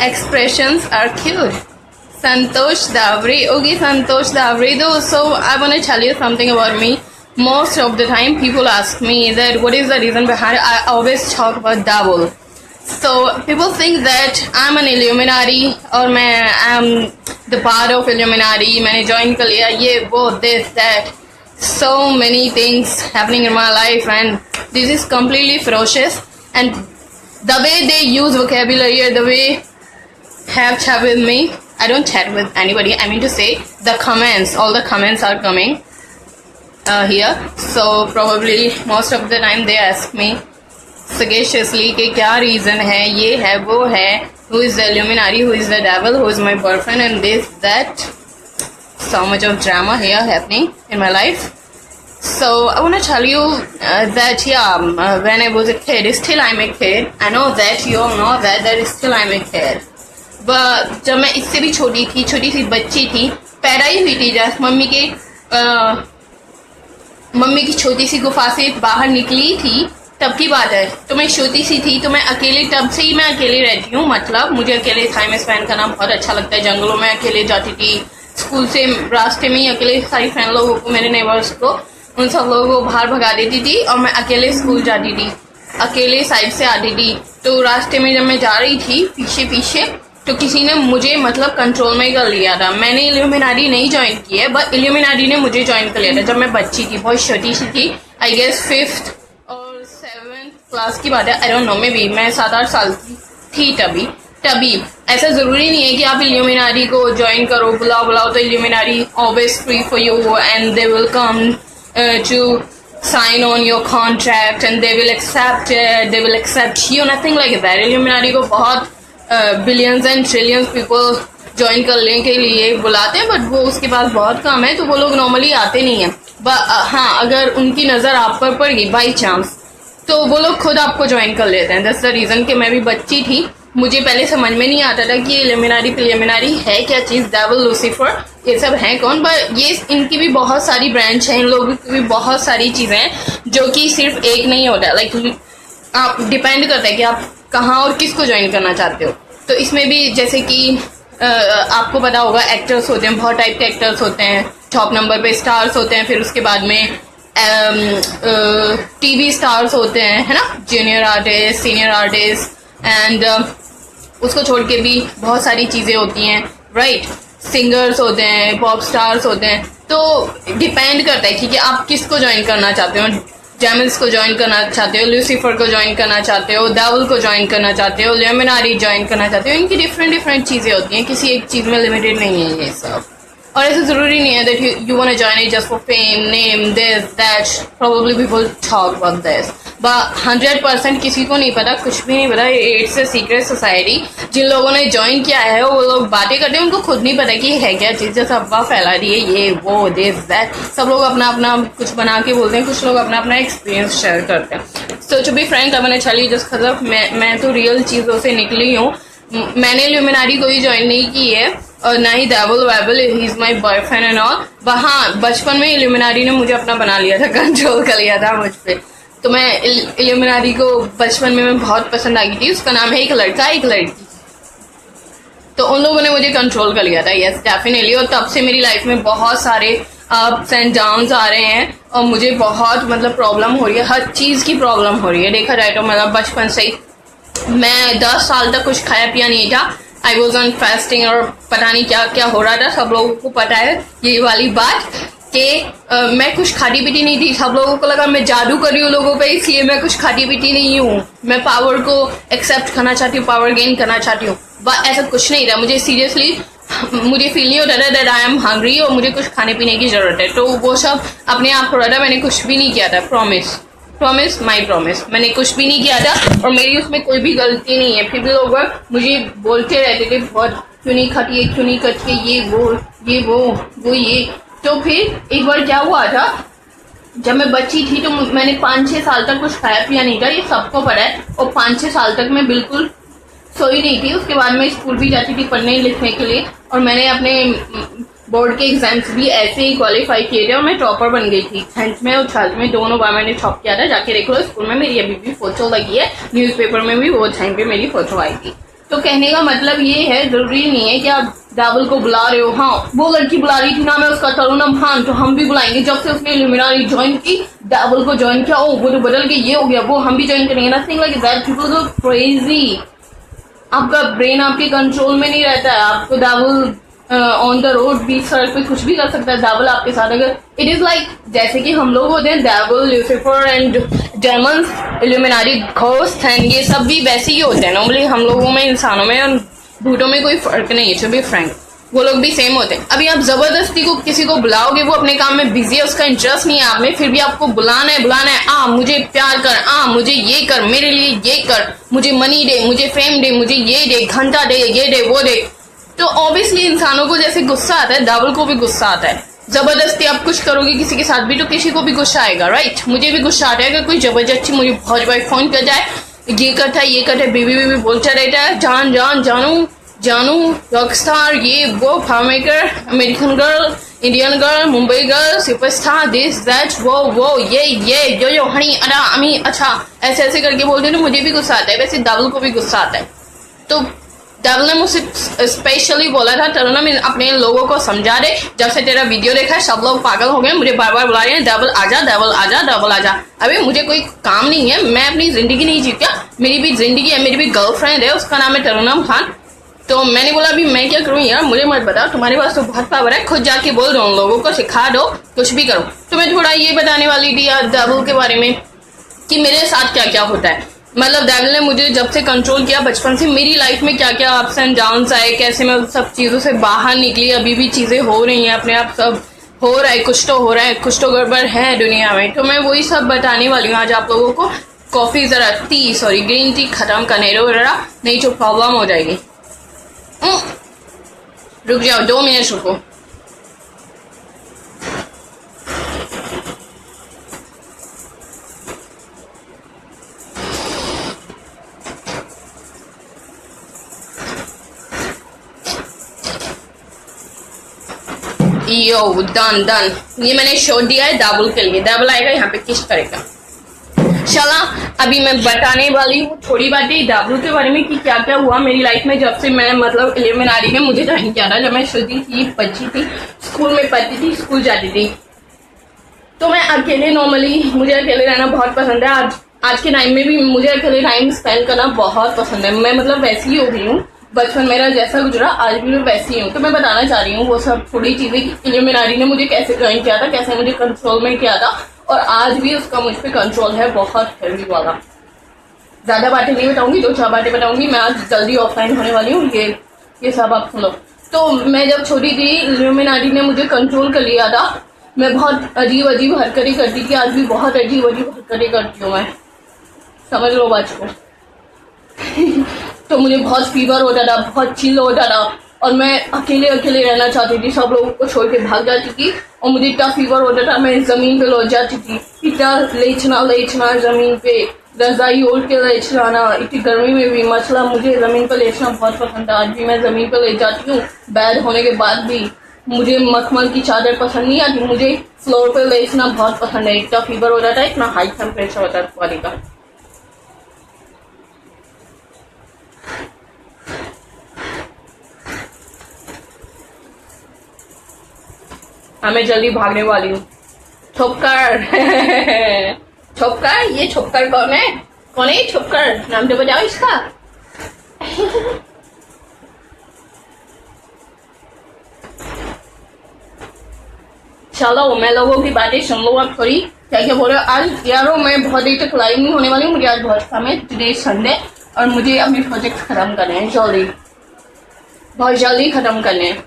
expressions are cute. Santosh Davri. Okay, Santosh Davri though. So I want to tell you something about me. Most of the time people ask me that what is the reason behind it. I always talk about double. So people think that I'm an Illuminati और मैं am the part of Illuminati. मैंने join कर लिया ये वो this that. So many things happening in my life and this is completely ferocious. And the way they use vocabulary or the way have chat with me. I don't chat with anybody. I mean to say the comments, all the comments are coming here. So probably most of the time they ask me sagaciously कि क्या reason है, ये है, वो है, who is the Illuminati, who is the devil, who is my boyfriend and this, that. So much of drama here happening in my life. So I want to tell you that when I was a kid, still I'm a kid. I know that you all know that still I'm a kid. जब मैं इससे भी छोटी सी बच्ची थी, पैदा ही हुई थी, जब मम्मी की छोटी सी गुफा से बाहर निकली थी तब की बात है। तो मैं छोटी सी थी, तो मैं अकेले, तब से ही मैं अकेले रहती हूँ। मतलब मुझे अकेले टाइम स्पेंड करना बहुत अच्छा लगता है। जंगलों में अकेले जाती थी, स्कूल से रास्ते में ही अकेले सारी फ्रेंड लोगों को, मेरे नेबर्स को, उन सब लोगों को बाहर भगा देती थी और मैं अकेले स्कूल जाती थी, अकेले साइड से आती थी। तो रास्ते में जब मैं जा रही थी पीछे तो किसी ने मुझे मतलब कंट्रोल में कर लिया था। मैंने इल्यूमिनाटी नहीं ज्वाइन की है, बट इल्यूमिनाटी ने मुझे ज्वाइन कर लिया था जब मैं बच्ची थी, बहुत छोटी सी थी। आई गेस 5th और 7th क्लास की बात है। I don't know, may be मैं 7-8 साल की थी तभी। ऐसा जरूरी नहीं है कि आप इल्यूमिनाटी को ज्वाइन करो, बुलाओ तो Illuminati always free for you and they will come to sign on your contract and they will accept you, nothing like that. Illuminati को बहुत billions and trillions people join करने के लिए बुलाते हैं, बट वो उसके पास बहुत कम है, तो वो लोग नॉर्मली आते नहीं है। हाँ, अगर उनकी नज़र आप पर पड़ गई बाई चांस, तो वो लोग खुद आपको ज्वाइन कर लेते हैं। दैट्स द रीज़न कि मैं भी बच्ची थी, मुझे पहले समझ में नहीं आता था कि इल्यूमिनाटी है क्या चीज़, डेविल, लूसीफर, ये सब हैं कौन। पर ये इनकी भी बहुत सारी ब्रांच हैं, इन लोगों की भी बहुत सारी चीज़ें हैं जो कि सिर्फ एक नहीं होता। लाइक आप डिपेंड करता है कि आप कहाँ और किसको ज्वाइन करना चाहते हो। तो इसमें भी जैसे कि आपको पता होगा, एक्टर्स होते हैं, बहुत टाइप के एक्टर्स होते हैं। टॉप नंबर पे स्टार्स होते हैं, फिर उसके बाद में टीवी स्टार्स होते हैं, है ना, junior artist, senior artist, and उसको छोड़ के भी बहुत सारी चीज़ें होती हैं, राइट। सिंगर्स होते हैं, पॉप स्टार्स होते हैं। तो डिपेंड करता है कि आप किसको ज्वाइन करना चाहते हो। जैमल्स को ज्वाइन करना चाहते हो, लूसीफर को ज्वाइन करना चाहते हो, डेविल को ज्वाइन करना चाहते हो, इल्यूमिनाटी ज्वाइन करना चाहते हो। इनकी डिफरेंट चीज़ें होती हैं, किसी एक चीज़ में लिमिटेड नहीं है ये सब। और ऐसा ज़रूरी नहीं है that you want to join it just for fame, name, this that. Probably people talk about this, but 100% किसी को नहीं पता, कुछ भी नहीं पता। It's a secret society. जिन लोगों ने ज्वाइन किया है वो लोग बातें करते हैं, उनको खुद नहीं पता कि है क्या चीज़। जैसे अफवाह फैला रही है, ये वो दिस दैट, सब लोग अपना अपना कुछ बना के बोलते हैं, कुछ लोग अपना अपना एक्सपीरियंस शेयर करते हैं। सो टू बी फ्रैंक, मैंने चली जस्ट खबर, मैं तो रियल चीज़ों से निकली हूँ। मैंने इल्यूमिनाटी कोई ज्वाइन नहीं की है और ना ही डेविल वेबल, he is my boyfriend and all. हाँ, बचपन में इल्यूमिनाटी ने मुझे अपना बना लिया था, कंट्रोल कर लिया था मुझ पर। तो मैं इल्यूमिनाटी को बचपन में मैं बहुत पसंद आ गई थी। उसका नाम है एक लड़का एक लड़की, तो उन लोगों ने मुझे कंट्रोल कर लिया था, यस डेफिनेटली। और तब से मेरी लाइफ में बहुत सारे अप्स एंड डाउन्स आ रहे हैं और मुझे बहुत मतलब प्रॉब्लम हो रही है, हर चीज़ की प्रॉब्लम हो रही है। देखा जाए तो मतलब बचपन से ही मैं 10 साल तक कुछ खाया पिया नहीं था। आई वॉज ऑन फास्टिंग और पता नहीं क्या क्या हो रहा था, सब लोगों को पता है ये वाली बात कि मैं कुछ खाती पीती नहीं थी। सब लोगों को लगा मैं जादू कर रही हूँ लोगों पे, इसलिए मैं कुछ खाती पीती नहीं हूँ। मैं पावर को एक्सेप्ट करना चाहती हूँ, पावर गेन करना चाहती हूँ, बट ऐसा कुछ नहीं था। मुझे सीरियसली मुझे फील नहीं होता था दैट आई एम हंग्री और मुझे कुछ खाने पीने की जरूरत है। तो वो सब अपने आप हो रहा था, मैंने कुछ भी नहीं किया था। प्रॉमिस माई प्रॉमिस, मैंने कुछ भी नहीं किया था और मेरी उसमें कोई भी गलती नहीं है। फिर भी लोग मुझे बोलते रहते थे बहुत, क्यों नहीं खाती है, क्यों नहीं करती है, ये वो ये। तो फिर एक बार क्या हुआ था, जब मैं बच्ची थी तो मैंने 5-6 साल तक कुछ खाया पिया नहीं था, ये सबको पता है। और 5-6 साल तक मैं बिल्कुल सोई नहीं थी। उसके बाद मैं स्कूल भी जाती थी पढ़ने लिखने के लिए और मैंने अपने बोर्ड के एग्जाम्स भी ऐसे ही क्वालिफाई किए थे और मैं टॉपर बन गई थी। 10th में और 12th में दोनों बार मैंने टॉप किया था। जाके देख लो, स्कूल में मेरी अभी भी फोटो लगी है, न्यूज़पेपर में भी वो टाइम पे मेरी फोटो आई थी। तो कहने का मतलब ये है, जरूरी नहीं है कि आप डेविल को बुला रहे हो। हाँ, वो लड़की बुला रही थी, नाम है उसका तरुणम खान, तो हम भी बुलाएंगे। जब से उसने इल्यूमिनाटी ज्वाइन की, डेविल को ज्वाइन किया, ओ वो तो बदल के ये हो गया, वो हम भी ज्वाइन करेंगे। Nothing like that, people go crazy. आपका ब्रेन आपके कंट्रोल में नहीं रहता है। आपको डेविल ऑन द रोड बीच सड़क पे कुछ भी कर सकता है डेविल आपके साथ। अगर इट इज लाइक जैसे कि हम लोग होते हैं devil, Lucifer and demons, Illuminati, ghost and ये सब भी वैसे ही होते हैं नॉर्मली। हम लोगों में, इंसानों में और भूतों में कोई फर्क नहीं है, टू बी फ्रैंक। वो लोग भी सेम होते हैं। अभी आप जबरदस्ती को किसी को बुलाओगे, वो अपने काम में बिजी है, उसका इंटरेस्ट नहीं है आप में, फिर भी आपको बुलाना है, आ मुझे प्यार कर, आ मुझे ये कर, मेरे लिए ये कर, मुझे मनी दे, मुझे फेम दे, मुझे ये दे, घंटा दे, ये दे, वो दे। तो ऑब्वियसली इंसानों को जैसे गुस्सा आता है, डेविल को भी गुस्सा आता है। जबरदस्ती आप कुछ करोगे किसी के साथ भी तो किसी को भी गुस्सा आएगा, राइट। मुझे भी गुस्सा आता है अगर कोई जबरदस्ती मुझे बहुत बार फोन कर जाए, ये करता है, ये करता है, बीबी बोलता रहता है, जान जान जानू जानू, रॉकस्टार, ये वो, farm maker, American girl, Indian girl, Mumbai girl, superstar, this that, वो ये जो हनी अड़ा अमी, अच्छा ऐसे ऐसे करके बोलते हैं तो मुझे भी गुस्सा आता है। वैसे डेविल को भी गुस्सा आता है। तो डेविल ने मुझसे स्पेशली बोला था, तरुणम अपने लोगों को समझा दे, जब से तेरा वीडियो देखा है सब लोग पागल हो गए, मुझे बार बार बुला रहे हैं, डेविल आजा, डेविल आजा, डेविल आजा। अभी मुझे कोई काम नहीं है, मैं अपनी जिंदगी नहीं जीता, मेरी भी जिंदगी है, मेरी भी गर्लफ्रेंड है, उसका नाम है तरुणम खान। तो मैंने बोला अभी मैं क्या करूं यार, मुझे मत बताओ, तुम्हारे पास तो बहुत पावर है, खुद जाके बोल दो उन लोगों को, सिखा दो, कुछ भी करो। तो मैं थोड़ा ये बताने वाली थी यार डेविल के बारे में कि मेरे साथ क्या क्या होता है। मतलब डेविल ने मुझे जब से कंट्रोल किया बचपन से, मेरी लाइफ में क्या क्या अप्स एंड डाउन्स आए, कैसे मैं उन सब चीजों से बाहर निकली, अभी भी चीजें हो रही हैं, अपने आप सब हो रहा है, कुछ तो हो रहा है, कुछ तो गड़बड़ है दुनिया में। तो मैं वही सब बताने वाली हूँ आज आप लोगों को। कॉफी जरा ग्रीन टी खत्म करने दो जरा, नहीं तो प्रॉब्लम हो जाएगी। रुक जाओ 2 मिनट रुको। यो डन। ये मैंने शो दिया है डेविल के लिए, डेविल आएगा यहाँ पे किस करेगा। चला अभी मैं बताने वाली हूँ थोड़ी बातें डेविल के बारे में कि क्या क्या हुआ मेरी लाइफ में जब से मैं मतलब इल्यूमिनाटी में मुझे ज्वाइन किया था। जब मैं छोटी थी, बच्ची थी, स्कूल में पढ़ती थी, स्कूल जाती थी, तो मैं अकेले, नॉर्मली मुझे अकेले रहना बहुत पसंद है। आज के टाइम में भी मुझे अकेले टाइम स्पेंड करना बहुत पसंद है। मैं मतलब वैसी ही हो गई हूँ, बचपन मेरा जैसा गुजरा आज भी मैं वैसी हूँ। तो मैं बताना चाह रही हूँ वो सब थोड़ी चीजें कि इल्यूमिनाटी ने मुझे कैसे ज्वाइन किया था, कैसे मुझे कंट्रोल में किया था, और आज भी उसका मुझ पर कंट्रोल है बहुत हेवी वाला। ज्यादा बातें नहीं बताऊंगी, 2-4 बातें बताऊंगी। मैं आज जल्दी ऑफलाइन होने वाली हूँ, ये सब आप सुनो। तो मैं जब छोटी थी, इल्यूमिनाटी ने मुझे कंट्रोल कर लिया था। मैं बहुत अजीब अजीब हरकतें करती थी, आज भी बहुत अजीब अजीब हरकतें करती हूँ मैं, समझ लो बात को। तो मुझे बहुत फीवर होता था, बहुत चिल होता था, और मैं अकेले अकेले रहना चाहती थी, सब लोगों को छोड़ के भाग जाती थी। और मुझे इतना फीवर होता था, मैं जमीन पे लौट जाती थी, इतना लेटना जमीन पे, रजाई ओढ़ के लेटना, इतनी गर्मी में भी। मसला मुझे जमीन पे लेटना बहुत पसंद था, आज भी मैं जमीन पे लेट जाती हूँ। बैड होने के बाद भी मुझे मखमल की चादर पसंद नहीं आती, मुझे फ्लोर पे लेटना बहुत पसंद है। इतना फीवर होता था, इतना हाई टेम्परेचर होता था बॉडी का। मैं जल्दी भागने वाली हूँ। छोपकर छोपकर, ये छोपकर कौन है? कौन है छोपकर? नाम तो बताओ इसका। चलो मैं लोगों की बातें सुन लो आप थोड़ी, क्या क्या बोल रहे हो। आज यारो मैं बहुत देर तक लाइव नहीं होने वाली हूँ, मुझे आज बहुत काम है, टुडे संडे, और मुझे अपने प्रोजेक्ट खत्म करने हैं जल्दी, बहुत जल्दी खत्म करने हैं।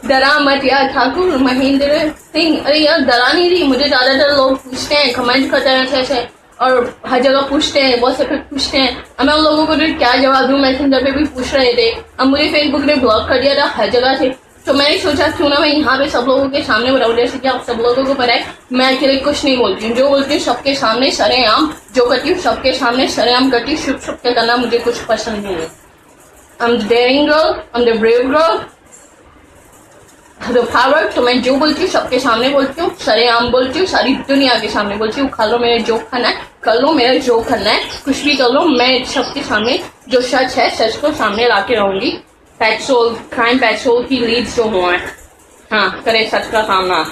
डरा मत यार ठाकुर महेंद्र सिंह। अरे यार डरा नहीं रही, मुझे ज्यादातर लोग पूछते हैं, कमेंट करते हैं ऐसे, और हर जगह पूछते हैं, व्हाट्सएप पे पूछते हैं। अब मैं उन लोगों को क्या जवाब दूं, मैसेंजर पे भी पूछ रहे थे। अब मुझे फेसबुक ने ब्लॉक कर दिया था हर जगह से, तो मैंने सोचा क्यों ना मैं यहाँ पे सब लोगों के सामने बताऊँ। जैसे कि आप सब लोगों को पता है मैं अकेले कुछ नहीं बोलती हूँ, जो बोलती हूँ सबके सामने सरेआम, जो करती हूँ सबके सामने सरेआम करती हूँ। छुप छुप के करना मुझे कुछ पसंद नहीं है। I'm the daring girl, I'm the brave girl, तो फावर तो मैं जो बोलती हूँ सबके सामने बोलती हूँ, सरेआम बोलती हूँ, सारी दुनिया के सामने बोलती हूँ। खा लो मेरा जो खाना है, कर लो मेरा जो करना है, कुछ भी कर लो, मैं सबके सामने जो सच है सच को सामने ला के रहूंगी। पेट्रोल क्राइम पेट्रोल की लीड्स जो हुआ है, हाँ करे सच का सामना।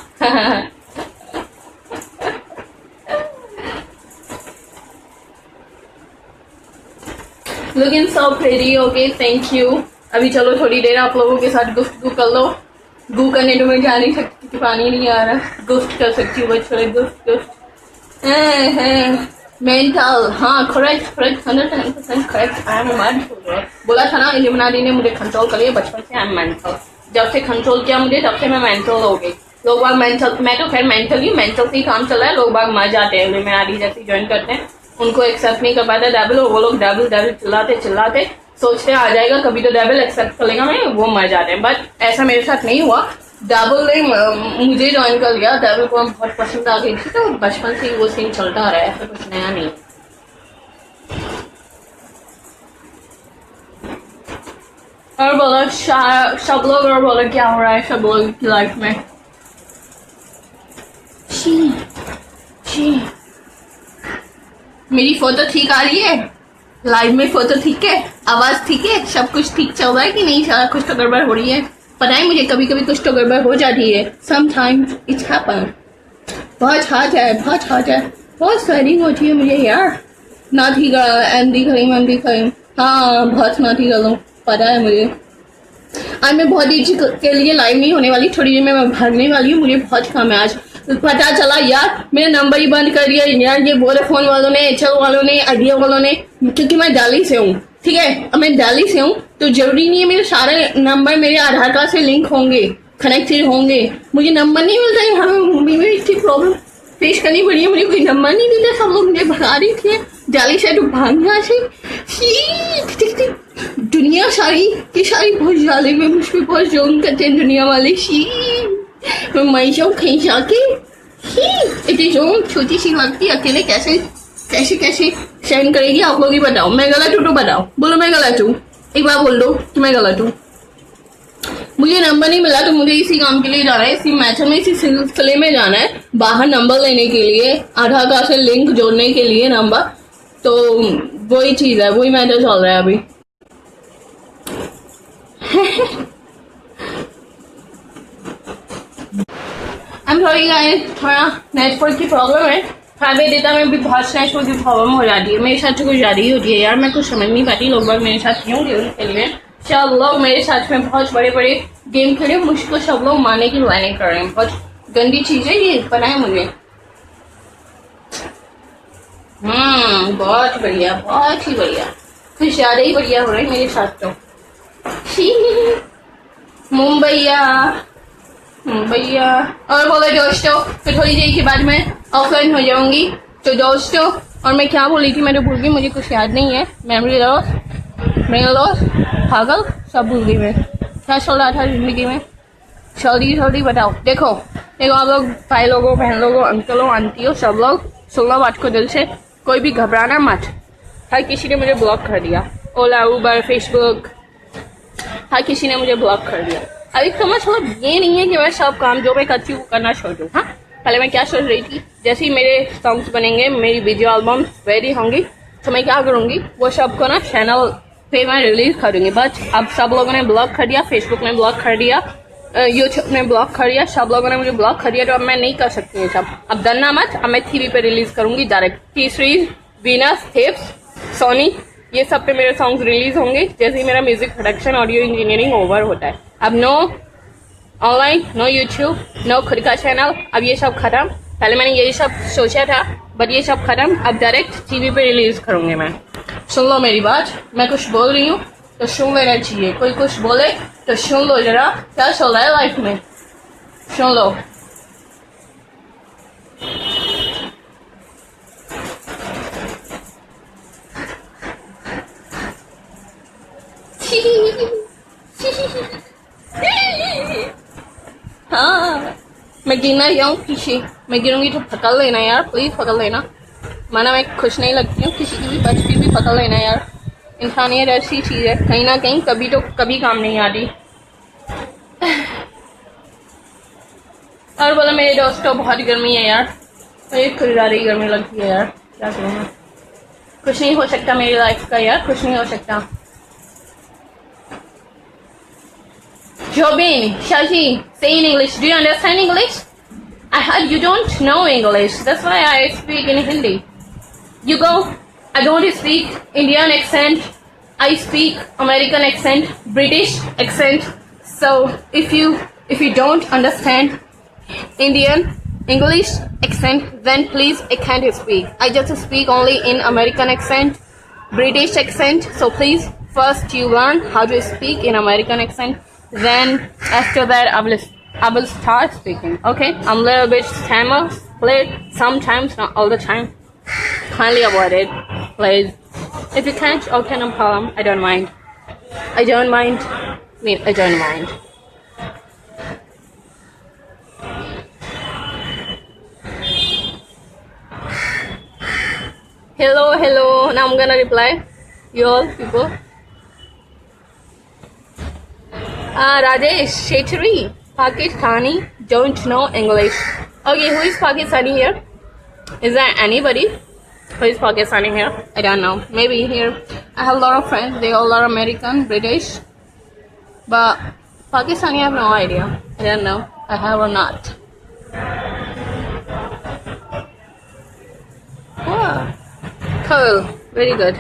Looking so pretty, okay thank you. अभी चलो थोड़ी देर आप लोगों के साथ गुफ्तगू कर लो। गू करने तो मैं जा नहीं सकती क्योंकि पानी नहीं आ रहा। गुफ्त कर सकती हूँ बच्चों, गुफ्त गुफ्त। मेंटल, हाँ correct correct 110% correct. I am mental. बोला था ना इल्यूमिनाटी ने मुझे कंट्रोल करिए बचपन से। I am mental. जब से कंट्रोल किया मुझे तब से मैं मेंटल हो गई। लोग बाग मेंटल, मैं तो खैर मेंटल से ही काम चल रहा है। लोग बाग मर जाते हैं इल्यूमिनाटी जैसे ज्वाइन करते हैं, उनको एक्सेप्ट नहीं कर पाता डेविल, वो लोग डेविल डेविल चिल्लाते चिल्लाते सोचते आ जाएगा कभी तो डेविल एक्सेप्ट कर लेगा मैं, वो मर जाते हैं। बट ऐसा मेरे साथ नहीं हुआ। डेविल ने मुझे ज्वाइन कर लिया, डेविल को बहुत पसंद आ गई थी, तो बचपन से ही वो सीन चलता आ रहा है, ऐसा कुछ नया नहीं। और बोलो सब लोग, और बोलो क्या हो रहा है सब लोग की लाइफ में। मेरी फोटो ठीक आ रही है, लाइव में फोटो ठीक है, आवाज ठीक है, सब कुछ ठीक चल रहा है कि नहीं? सारा कुछ तो गड़बड़ हो रही है। पता है मुझे कभी कभी कुछ तो गड़बड़ हो जाती है। Sometimes it's happen. बहुत हार्ड है, बहुत हार्ड है, बहुत स्वेलिंग होती है मुझे यार। नाटी एंडी करीम, हाँ बहुत नाटी कर लूँ, पता है मुझे। आज मैं बहुत देर के लिए लाइव नहीं होने वाली, थोड़ी देर में मैं भागने वाली हूँ, मुझे बहुत काम है आज। पता चला यार मेरा नंबर ही बंद कर दिया यार, ये वोडाफोन वालों ने, एयरटेल वालों ने, आइडिया वालों ने, क्योंकि मैं दिल्ली से हूँ, ठीक है। अब मैं दिल्ली से हूँ तो जरूरी नहीं है मेरे सारे नंबर मेरे आधार कार्ड से लिंक होंगे, कनेक्टेड होंगे। मुझे नंबर नहीं मिलता है, हाँ मुझे इतनी प्रॉब्लम फेस करनी पड़ी है, मुझे कोई नंबर नहीं मिलता। सब लोग मुझे भगा रही थी दिल्ली से, तो भागना से दुनिया सारी की सारी बहुत जाले में मुझ पर बहुत जोन करते हैं दुनिया वाले। मैं मई जाऊँ कहीं जाके, इतनी जो छोटी सी लगती अकेले कैसे कैसे कैसे सेंड करेगी आप लोग ही बताओ। मैं गलत हूँ तो बताओ, बोलो मैं गलत हूँ, एक बार बोल दो कि मैं गलत हूँ। मुझे नंबर नहीं मिला तो मुझे इसी काम के लिए जाना है, इसी मैटर में, इसी सिलसिले में जाना है बाहर नंबर लेने के लिए, आधार कार्ड से लिंक जोड़ने के लिए नंबर। तो वही चीज है, वही मैटर चल रहा है अभी। I'm sorry guys, थोड़ा नेटवर्क की प्रॉब्लम है। प्राइवेट डेटा में भी बहुत नेटवर्क की प्रॉब्लम हो जाती है। मेरे साथ तो कुछ ज़्यादा ही होती है यार, मैं कुछ समझ नहीं पाती लोग बाग मेरे साथ क्यों गेम खेल रहे हैं। सब लोग मेरे साथ में बहुत बड़े बड़े गेम खेले, मुझको सब लोग मारने की लाइनिंग कर रहे हैं। बहुत गंदी चीज है ये, पता है मुझे। बहुत बढ़िया, बहुत ही बढ़िया, कुछ ज्यादा ही बढ़िया हो रहा है मेरे साथ तो। मुंबईया भैया। और बोलो दोस्तों, फिर थोड़ी देर के बाद मैं ऑफलाइन हो जाऊंगी। तो दोस्तों, और मैं क्या बोली थी मैं तो भूल गई, मुझे कुछ याद नहीं है। मेमोरी लॉस, ब्रेन लॉस, पागल, सब भूल गई मैं। क्या चल रहा था जिंदगी में, जल्दी बताओ। देखो आप लोग भाई लोगों, बहन लोगों, अंकलों, आंटियों, सब लोग सुन लो बात को दिल से, कोई भी घबराना मत। हर किसी ने मुझे ब्लॉक कर दिया, ओला, उबर, फेसबुक, हर किसी ने मुझे ब्लॉक कर दिया। अभी तो मतलब ये नहीं है कि मैं सब काम जो मैं करती हूँ करना छोड़ दूँ। हाँ, पहले मैं क्या सोच रही थी, जैसे ही मेरे सॉन्ग्स बनेंगे, मेरी वीडियो एल्बम रेडी होंगी, तो मैं क्या करूँगी, वो सबको ना चैनल पे मैं रिलीज कर दूंगी। बट अब सब लोगों ने ब्लॉक कर दिया, फेसबुक ने ब्लॉक कर दिया, यूट्यूब ने ब्लॉक कर दिया, सब लोगों ने मुझे ब्लॉक कर दिया, तो अब मैं नहीं कर सकती ये सब। अब डरना मत, अब मैं टीवी पे रिलीज करूंगी डायरेक्ट। तीसरी वीनस, थिप्स, सोनी, ये सब पे मेरे सॉन्ग्स रिलीज होंगे जैसे ही मेरा music production, audio engineering over होता है। अब no online, no YouTube, no खुद का चैनल, अब ये सब खत्म। पहले मैंने यही सब सोचा था, बट ये सब खत्म। अब डायरेक्ट टीवी पे रिलीज करूंगी मैं। सुन लो मेरी बात, मैं कुछ बोल रही हूँ तो सुन लेना चाहिए, कोई कुछ बोले तो सुन लो जरा, क्या चल रहा है लाइफ में, सुन लो। हाँ, मैं गिरना जाऊँ पीछे, मैं गिरूंगी तो पकड़ लेना यार, प्लीज पकड़ लेना। माना मैं खुश नहीं लगती हूँ, किसी की भी बचपन भी पकड़ लेना यार। इंसानियत ऐसी चीज है, कहीं ना कहीं कभी तो कभी काम नहीं आती। और बोला मेरे दोस्तों बहुत गर्मी है यार, मुझे खुदारी गर्मी लगती है यार, क्या करूँ मैं। कुछ नहीं हो सकता मेरी लाइफ का यार, कुछ नहीं हो सकता। Jobin, Shaji, say in English. Do you understand English? I heard you don't know English. That's why I speak in Hindi. You go. I don't speak Indian accent. I speak American accent, British accent. So if you don't understand Indian English accent, then please I can't speak. I just speak only in American accent, British accent. So please first you learn how to speak in American accent. Then after that I will start speaking. Okay, I'm a little bit stammer, sometimes, not all the time. Kindly avoid it, please. If you can't, okay, no problem. I don't mind. I don't mind. Hello. Now I'm gonna reply. You all people. Rajesh Shetri, Pakistani, don't know English. Okay, who is Pakistani here? Is there anybody who is Pakistani here? I don't know. Maybe here. I have a lot of friends. They all are American, British. But Pakistani, I have no idea. I don't know. I have or not. Wow. Cool. Very good.